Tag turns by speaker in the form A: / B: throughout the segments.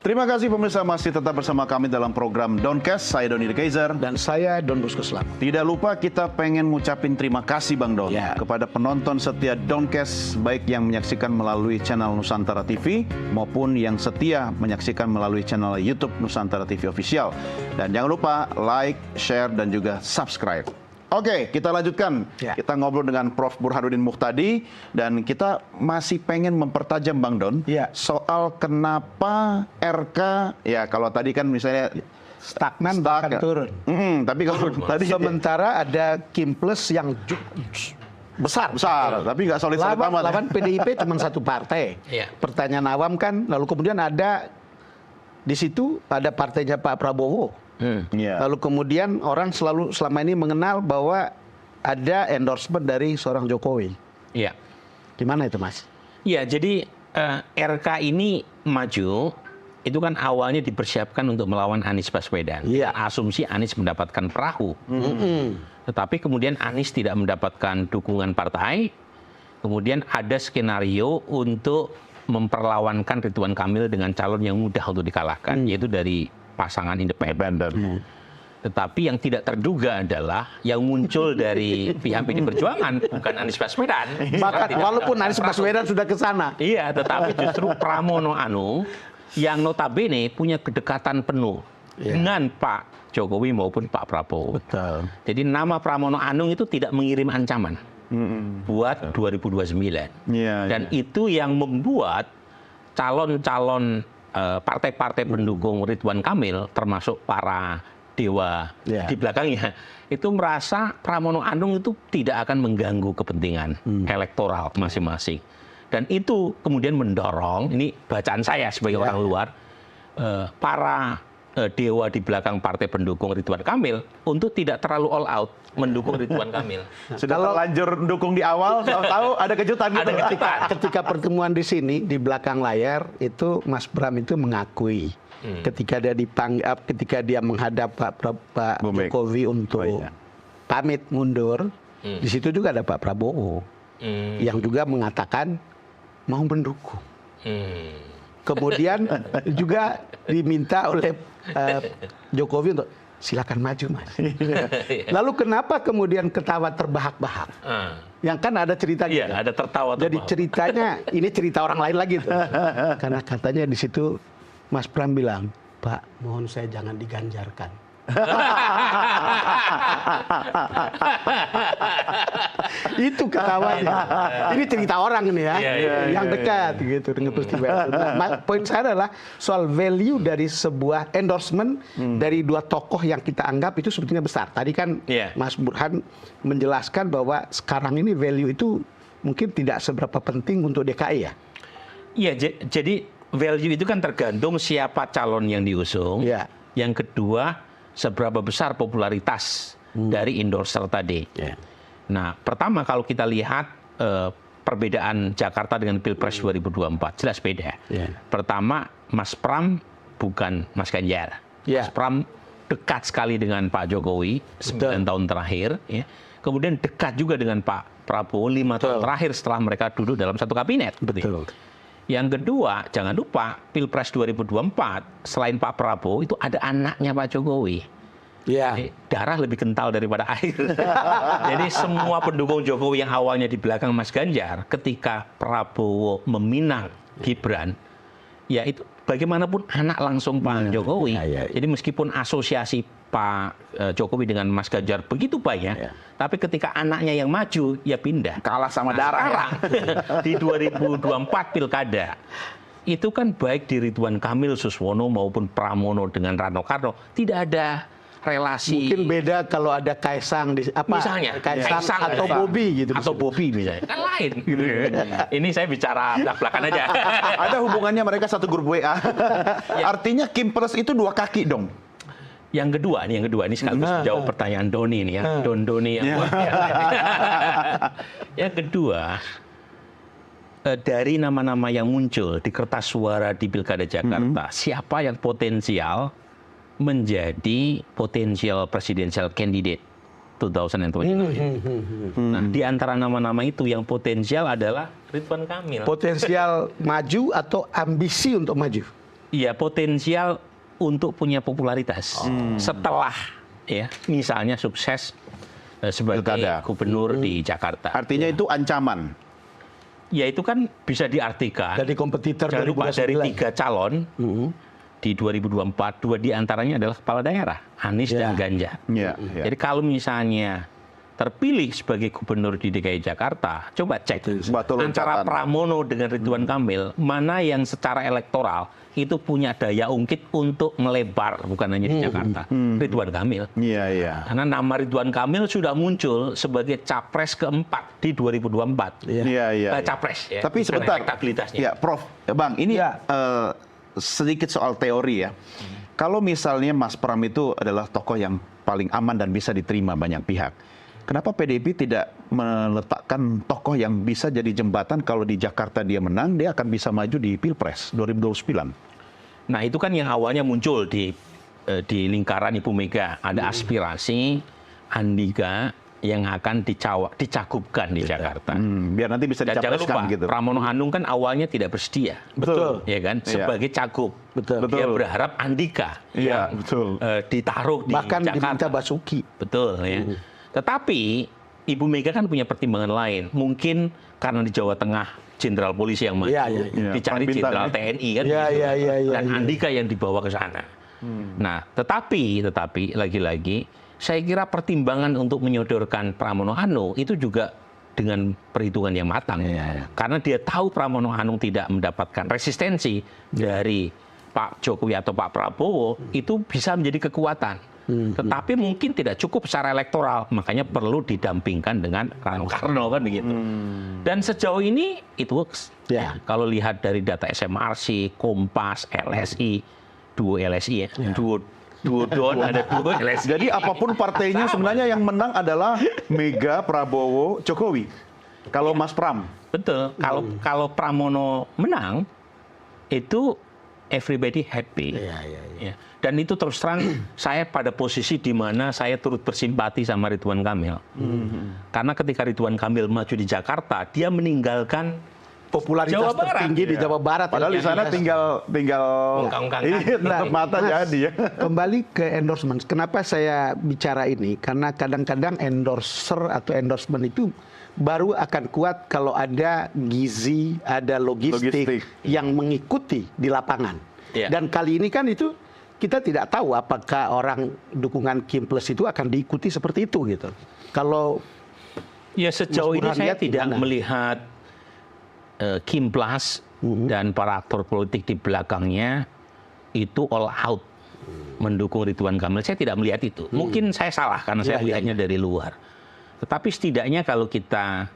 A: Terima kasih pemirsa, masih tetap bersama kami dalam program Doncast. Saya Doni The Kaiser.
B: Dan saya Don Bosco Selamat.
A: Tidak lupa kita pengen ngucapin terima kasih Bang Don kepada penonton setia Doncast, baik yang menyaksikan melalui channel Nusantara TV maupun yang setia menyaksikan melalui channel YouTube Nusantara TV Official. Dan jangan lupa like, share, dan juga subscribe. Oke, kita lanjutkan. Kita ngobrol dengan Prof. Burhanuddin Muhtadi dan kita masih pengen mempertajam Bang Don soal kenapa RK, ya kalau tadi kan misalnya
B: stagnan bahkan turun.
A: Tapi kalau tadi
B: sementara ada Kim Plus yang besar,
A: tapi nggak solid amat.
B: Lawan PDIP cuma satu partai. Pertanyaan awam kan, lalu kemudian ada di situ ada partainya Pak Prabowo. Lalu kemudian orang selalu selama ini mengenal bahwa ada endorsement dari seorang Jokowi.
C: Iya.
B: Gimana itu, Mas?
C: Iya, jadi RK ini maju itu kan awalnya dipersiapkan untuk melawan Anies Baswedan. Asumsi Anies mendapatkan perahu. Tetapi kemudian Anies tidak mendapatkan dukungan partai. Kemudian ada skenario untuk memperlawankan Ridwan Kamil dengan calon yang mudah untuk dikalahkan, yaitu dari pasangan independen. Tetapi yang tidak terduga adalah yang muncul dari pihak PD Perjuangan bukan Anies Baswedan.
B: Bahkan walaupun Anies Baswedan sudah ke sana.
C: Iya, tetapi justru Pramono Anung yang notabene punya kedekatan penuh dengan Pak Jokowi maupun Pak Prabowo.
B: Betul.
C: Jadi nama Pramono Anung itu tidak mengirim ancaman buat 2029. Dan itu yang membuat calon-calon partai-partai pendukung Ridwan Kamil, termasuk para dewa di belakangnya, itu merasa Pramono Anung itu tidak akan mengganggu kepentingan elektoral masing-masing. Dan itu kemudian mendorong, ini bacaan saya sebagai orang luar, para dewa di belakang partai pendukung Ridwan Kamil untuk tidak terlalu all out mendukung Ridwan Kamil.
A: Sudah terlanjur dukung di awal, tahu ada kejutan gitu.
B: Ketika pertemuan di sini di belakang layar itu Mas Bram itu mengakui ketika dia menghadap Pak Jokowi untuk pamit mundur, di situ juga ada Pak Prabowo yang juga mengatakan mau mendukung. Kemudian juga diminta oleh Jokowi untuk silakan maju, Mas. Lalu kenapa kemudian ketawa terbahak-bahak? Yang kan ada ceritanya.
C: Iya, ada tertawa.
B: Jadi ceritanya ini cerita orang lain lagi tuh. Karena katanya di situ Mas Pram bilang, Pak, mohon saya jangan diganjarkan. Itu ketawanya. Ini cerita orang ini ya, yang dekat gitu dengan peristiwa itu. Nah, poin saya adalah soal value dari sebuah endorsement dari dua tokoh yang kita anggap itu sebetulnya besar. Tadi kan Mas Burhan menjelaskan bahwa sekarang ini value itu mungkin tidak seberapa penting untuk DKI ya.
C: Iya, jadi value itu kan tergantung siapa calon yang diusung. Yang kedua, seberapa besar popularitas dari endorser tadi. Nah, pertama kalau kita lihat perbedaan Jakarta dengan Pilpres 2024, jelas beda. Pertama, Mas Pram bukan Mas Ganjar. Mas Pram dekat sekali dengan Pak Jokowi 9 tahun terakhir. Kemudian dekat juga dengan Pak Prabowo 5 tahun terakhir setelah mereka duduk dalam satu kabinet. Yang kedua, jangan lupa Pilpres 2024 selain Pak Prabowo itu ada anaknya Pak Jokowi. Darah lebih kental daripada air. Jadi semua pendukung Jokowi yang awalnya di belakang Mas Ganjar, ketika Prabowo meminang Gibran, ya itu bagaimanapun anak langsung Pak Jokowi. Jadi meskipun asosiasi Pak Jokowi dengan Mas Ganjar begitu banyak, tapi ketika anaknya yang maju, ya pindah.
A: Kalah sama darah.
C: Di 2024 Pilkada, itu kan baik di Ridwan Kamil Suswono maupun Pramono dengan Rano Karno, tidak ada relasi.
B: Mungkin beda kalau ada Kaisang di
C: misalnya
B: Kaisang atau Bobi gitu.
C: Atau Bobi misalnya. Kan lain gitu. Ini saya bicara belak-belakan aja.
A: Ada hubungannya mereka satu grup WA. Artinya Kim Plus itu dua kaki dong.
C: Yang kedua ini sekaligus menjawab pertanyaan Doni ini ya. Don Doni yang Yang kedua, dari nama-nama yang muncul di kertas suara di Pilkada Jakarta, siapa yang potensial menjadi potential presidential candidate 2029. Nah, di antara nama-nama itu yang potensial adalah Ridwan Kamil.
B: Potensial maju atau ambisi untuk maju?
C: Ya, potensial untuk punya popularitas setelah ya misalnya sukses sebagai gubernur di Jakarta.
A: Artinya itu ancaman.
C: Ya itu kan bisa diartikan
B: dari kompetitor
C: dari 3 calon di 2024, 2 diantaranya adalah kepala daerah, Anies dan Ganjar. Jadi kalau misalnya terpilih sebagai gubernur di DKI Jakarta, coba cek antara Pramono dengan Ridwan Kamil, mana yang secara elektoral itu punya daya ungkit untuk melebar, bukan hanya di Jakarta. Ridwan Kamil. Karena nama Ridwan Kamil sudah muncul sebagai capres keempat di 2024. Capres. Ya,
A: tapi sebentar, ya, Prof, Bang, ini sedikit soal teori ya. Kalau misalnya Mas Pram itu adalah tokoh yang paling aman dan bisa diterima banyak pihak, kenapa PDIP tidak meletakkan tokoh yang bisa jadi jembatan kalau di Jakarta dia menang, dia akan bisa maju di Pilpres 2029?
C: Nah itu kan yang awalnya muncul di lingkaran Ibu Mega. Ada aspirasi Andika yang akan dicakupkan di Jakarta.
A: Biar nanti bisa dicapreskan.
C: Jangan lupa,
A: gitu.
C: Pramono Anung kan awalnya tidak bersedia.
B: Betul.
C: Ya kan, sebagai cagup.
B: Betul.
C: Dia berharap Andika yang ditaruh di
B: bahkan
C: Jakarta.
B: diminta Basuki.
C: Betul ya. Tetapi Ibu Mega kan punya pertimbangan lain. Mungkin karena di Jawa Tengah jenderal polisi yang maju, dicari jenderal TNI kan, dan Andika yang dibawa ke sana. Nah, tetapi lagi-lagi, saya kira pertimbangan untuk menyodorkan Pramono Anung itu juga dengan perhitungan yang matang, karena dia tahu Pramono Anung tidak mendapatkan resistensi dari Pak Jokowi atau Pak Prabowo, itu bisa menjadi kekuatan. Tetapi mungkin tidak cukup secara elektoral, makanya perlu didampingkan dengan Rano Karno kan begitu. Dan sejauh ini it works. Kalau lihat dari data SMRC, Kompas, LSI, duo LSI ya, duo Don, ada duo LSI.
A: Jadi apapun partainya sebenarnya yang menang adalah Mega, Prabowo, Jokowi. Kalau Mas Pram.
C: Betul. Kalau Pramono menang, itu everybody happy. Ya. Dan itu terus terang saya pada posisi di mana saya turut bersimpati sama Ridwan Kamil. Karena ketika Ridwan Kamil maju di Jakarta, dia meninggalkan
B: popularitas
C: Jawa Barat.
B: tertinggi di Jawa Barat.
A: Padahal di sana tinggal tutup mata jadi ya.
B: Kembali ke endorsement. Kenapa saya bicara ini? Karena kadang-kadang endorser atau endorsement itu baru akan kuat kalau ada gizi, ada logistik yang mengikuti di lapangan. Dan kali ini kan itu kita tidak tahu apakah orang dukungan Kim Plus itu akan diikuti seperti itu gitu. Kalau
C: ya sejauh ini saya tidak melihat Kim Plus dan para aktor politik di belakangnya itu all out mendukung Ridwan Kamil. Saya tidak melihat itu. Mungkin saya salah karena saya melihatnya dari luar. Tetapi setidaknya kalau kita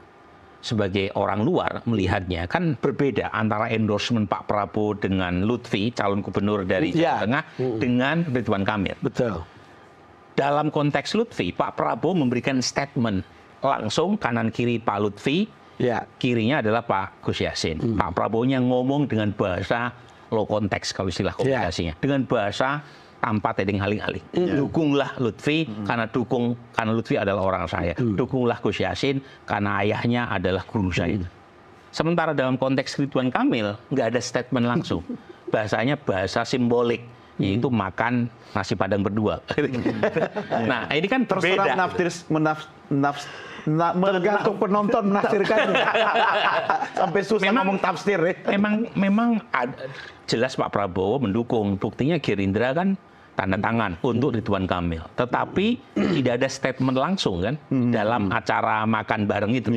C: sebagai orang luar melihatnya kan berbeda antara endorsement Pak Prabowo dengan Lutfi, calon gubernur dari Jawa Tengah, dengan Ridwan Kamil.
B: Betul.
C: Dalam konteks Lutfi, Pak Prabowo memberikan statement langsung kanan kiri Pak Lutfi, kirinya adalah Pak Gus Yassin. Pak Prabowo-nya ngomong dengan bahasa low konteks kalau istilah komunikasinya, dengan bahasa tanpa tedeng haling-haling. Dukunglah Lutfi karena Lutfi adalah orang saya. Dukunglah Gus Yassin karena ayahnya adalah guru saya. Sementara dalam konteks Ridwan Kamil nggak ada statement langsung. Bahasanya bahasa simbolik, yaitu makan nasi padang berdua. Nah ini kan berbeda.
B: Tergantung penonton menafsirkannya. Sampai susah ngomong tafsir.
C: Memang jelas Pak Prabowo mendukung. Buktinya Gerindra kan tanda tangan untuk Ridwan Kamil. Tetapi tidak ada statement langsung kan dalam acara makan bareng itu.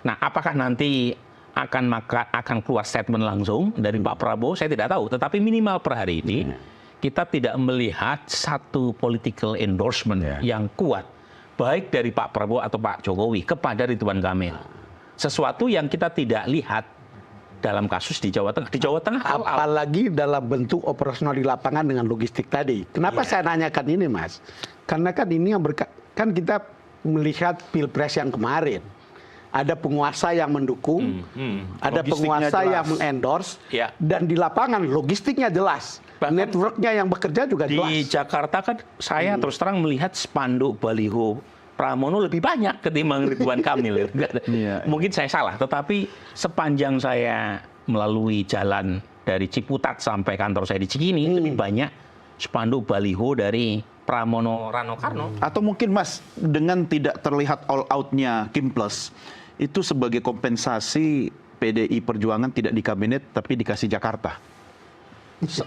C: Nah, apakah nanti akan keluar statement langsung dari Pak Prabowo? Saya tidak tahu. Tetapi minimal per hari ini kita tidak melihat satu political endorsement yang kuat, baik dari Pak Prabowo atau Pak Jokowi kepada Ridwan Kamil. Sesuatu yang kita tidak lihat dalam kasus di Jawa Tengah. Di Jawa Tengah
B: apalagi dalam bentuk operasional di lapangan dengan logistik tadi. Kenapa saya nanyakan ini, Mas? Karena kan ini yang kan kita melihat Pilpres yang kemarin. Ada penguasa yang mendukung, ada penguasa yang mengendorse, dan di lapangan logistiknya jelas. Networknya yang bekerja juga jelas.
C: Di Jakarta kan saya terus terang melihat spanduk baliho Pramono lebih banyak ketimbang Ridwan Kamil. Mungkin saya salah, tetapi sepanjang saya melalui jalan dari Ciputat sampai kantor saya di Cikini itu lebih banyak spanduk baliho dari Pramono Rano Karno.
A: Atau mungkin Mas, dengan tidak terlihat all out-nya Kim Plus, itu sebagai kompensasi PDI Perjuangan tidak di kabinet tapi dikasih Jakarta.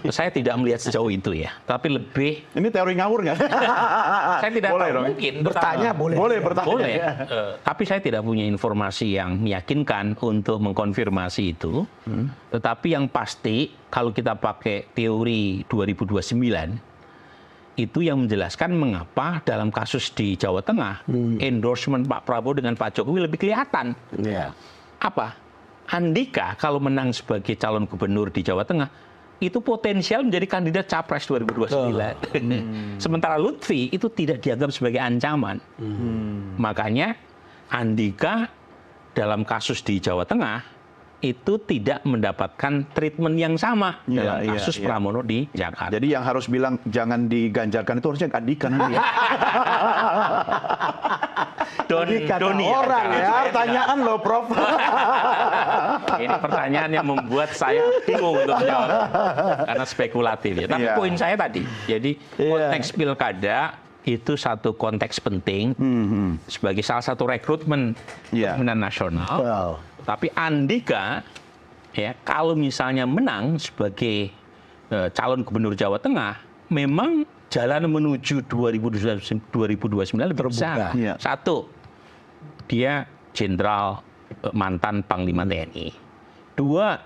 C: Saya tidak melihat sejauh itu ya, tapi lebih.
A: Ini teori ngawur nggak?
C: Saya tidak
A: boleh
C: tahu,
A: dong.
C: mungkin
B: Bertanya boleh.
A: Boleh bertanya.
C: Boleh. Tapi saya tidak punya informasi yang meyakinkan untuk mengkonfirmasi itu. Tetapi yang pasti kalau kita pakai teori 2029 itu yang menjelaskan mengapa dalam kasus di Jawa Tengah endorsement Pak Prabowo dengan Pak Jokowi lebih kelihatan. Apa? Andika kalau menang sebagai calon gubernur di Jawa Tengah itu potensial menjadi kandidat capres 2029. Sementara Lutfi itu tidak dianggap sebagai ancaman. Makanya Andika dalam kasus di Jawa Tengah itu tidak mendapatkan treatment yang sama dalam kasus Pramono di Jakarta.
A: Jadi yang harus bilang jangan diganjarkan itu harusnya Andika nanti ya.
B: Doni orang ya.
A: Pertanyaan loh, Prof.
C: Ini pertanyaan yang membuat saya bingung untuk menjawab karena spekulatif ya. Tapi poin saya tadi, jadi konteks pilkada itu satu konteks penting sebagai salah satu rekrutmen pemimpinan nasional. Tapi Andika ya kalau misalnya menang sebagai calon gubernur Jawa Tengah, memang jalan menuju 2029 lebih terbuka. Satu, dia jenderal mantan Panglima TNI. Dua,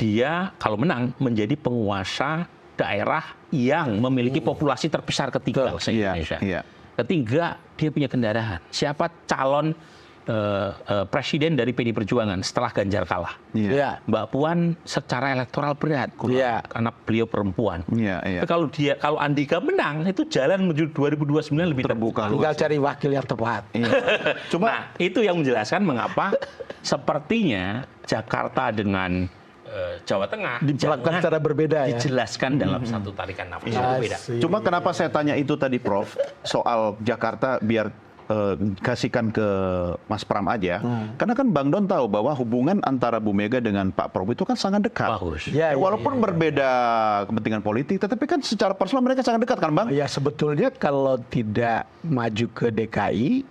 C: dia kalau menang menjadi penguasa daerah yang memiliki populasi terbesar ketiga se-Indonesia. Ketiga, dia punya kendaraan. Siapa calon presiden dari PD Perjuangan setelah Ganjar kalah? Mbak Puan secara elektoral berat karena beliau perempuan. Tapi kalau Andika menang, itu jalan menuju 2029 lebih terbuka.
B: Tinggal cari wakil yang tepat.
C: Nah, itu yang menjelaskan mengapa sepertinya Jakarta dengan Jawa Tengah
B: diperlakukan secara berbeda ya.
C: Dijelaskan dalam satu tarikan nafas yang berbeda.
A: Cuma kenapa saya tanya itu tadi, Prof, soal Jakarta biar kasihkan ke Mas Pram aja, karena kan Bang Don tahu bahwa hubungan antara Bu Mega dengan Pak Prabowo itu kan sangat dekat. Walaupun berbeda kepentingan politik, tetapi kan secara personal mereka sangat dekat kan, Bang?
B: Ya sebetulnya kalau tidak maju ke DKI,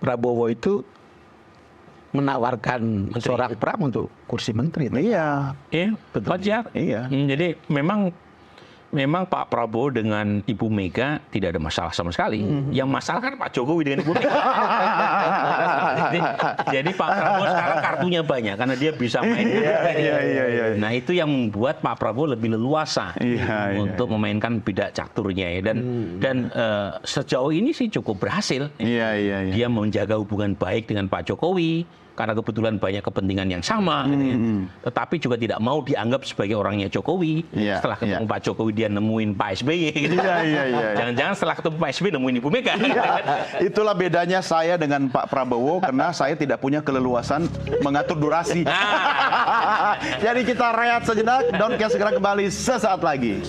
B: Prabowo itu menawarkan seorang Pram untuk kursi menteri.
A: Iya,
C: betul. Wajar. Jadi memang Pak Prabowo dengan Ibu Mega tidak ada masalah sama sekali. Yang masalah kan Pak Jokowi dengan Ibu Mega. jadi Pak Prabowo sekarang kartunya banyak karena dia bisa main. Nah itu yang membuat Pak Prabowo lebih leluasa untuk memainkan bidak caturnya ya. Dan sejauh ini sih cukup berhasil. Dia menjaga hubungan baik dengan Pak Jokowi. Karena kebetulan banyak kepentingan yang sama, tetapi juga tidak mau dianggap sebagai orangnya Jokowi. Setelah ketemu Pak Jokowi dia nemuin Pak SBY. Jangan-jangan setelah ketemu Pak SBY nemuin Ibu Mega.
A: Itulah bedanya saya dengan Pak Prabowo karena saya tidak punya keleluasan mengatur durasi. Jadi kita rehat sejenak, Donkes segera kembali sesaat lagi.